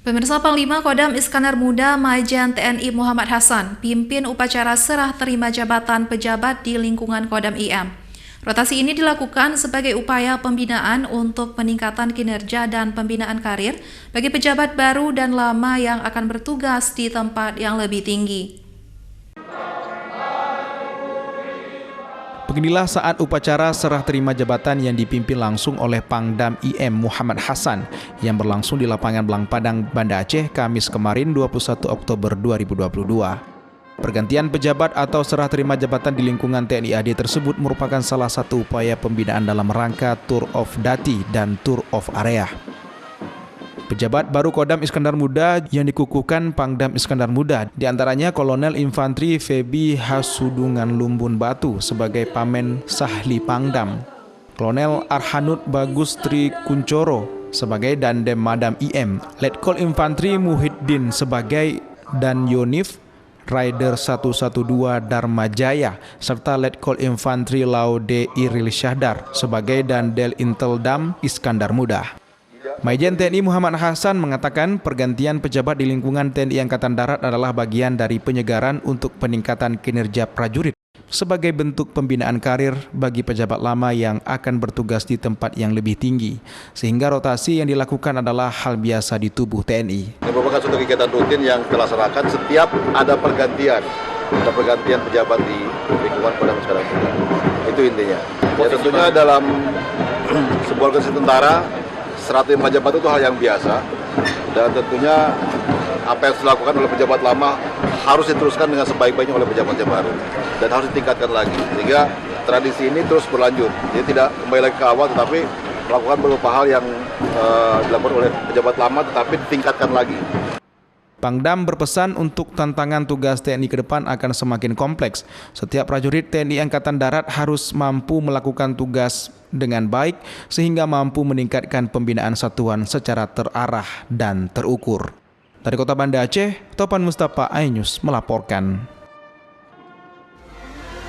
Pemirsa, Panglima Kodam Iskandar Muda Majen TNI Muhammad Hassan pimpin upacara serah terima jabatan pejabat di lingkungan Kodam IM. Rotasi ini dilakukan sebagai upaya pembinaan untuk peningkatan kinerja dan pembinaan karir bagi pejabat baru dan lama yang akan bertugas di tempat yang lebih tinggi. Beginilah saat upacara serah terima jabatan yang dipimpin langsung oleh Pangdam IM Muhammad Hassan yang berlangsung di lapangan Belang Padang, Banda Aceh, Kamis kemarin 21 Oktober 2022. Pergantian pejabat atau serah terima jabatan di lingkungan TNI AD tersebut merupakan salah satu upaya pembinaan dalam rangka Tour of Dati dan Tour of Area. Pejabat baru Kodam Iskandar Muda yang dikukuhkan Pangdam Iskandar Muda, diantaranya Kolonel Infantri Febi Hasudungan Lumbun Batu sebagai Pamen Sahli Pangdam, Kolonel Arhanud Bagus Tri Kuncoro sebagai Dandem Madam IM, Letkol Infantri Muhyiddin sebagai Dan Yonif Rider 112 Dharma Jaya, serta Letkol Infantri Laude Iril Syahdar sebagai Dandel Inteldam Iskandar Muda. Majen TNI Muhammad Hassan mengatakan pergantian pejabat di lingkungan TNI Angkatan Darat adalah bagian dari penyegaran untuk peningkatan kinerja prajurit sebagai bentuk pembinaan karir bagi pejabat lama yang akan bertugas di tempat yang lebih tinggi, sehingga rotasi yang dilakukan adalah hal biasa di tubuh TNI. Ini merupakan suatu kegiatan rutin yang dilaksanakan setiap ada pergantian pejabat di lingkungan Kodam Iskandar Muda. Itu intinya. Ya, tentunya dalam sebuah organisasi tentara, serah terima jabatan itu hal yang biasa, dan tentunya apa yang dilakukan oleh pejabat lama harus diteruskan dengan sebaik-baiknya oleh pejabat yang baru dan harus ditingkatkan lagi, sehingga tradisi ini terus berlanjut. Jadi tidak kembali lagi ke awal, tetapi melakukan beberapa hal yang dilakukan oleh pejabat lama tetapi ditingkatkan lagi. Pangdam berpesan untuk tantangan tugas TNI ke depan akan semakin kompleks. Setiap prajurit TNI Angkatan Darat harus mampu melakukan tugas dengan baik sehingga mampu meningkatkan pembinaan satuan secara terarah dan terukur. Dari Kota Banda Aceh, Topan Mustafa, iNews melaporkan.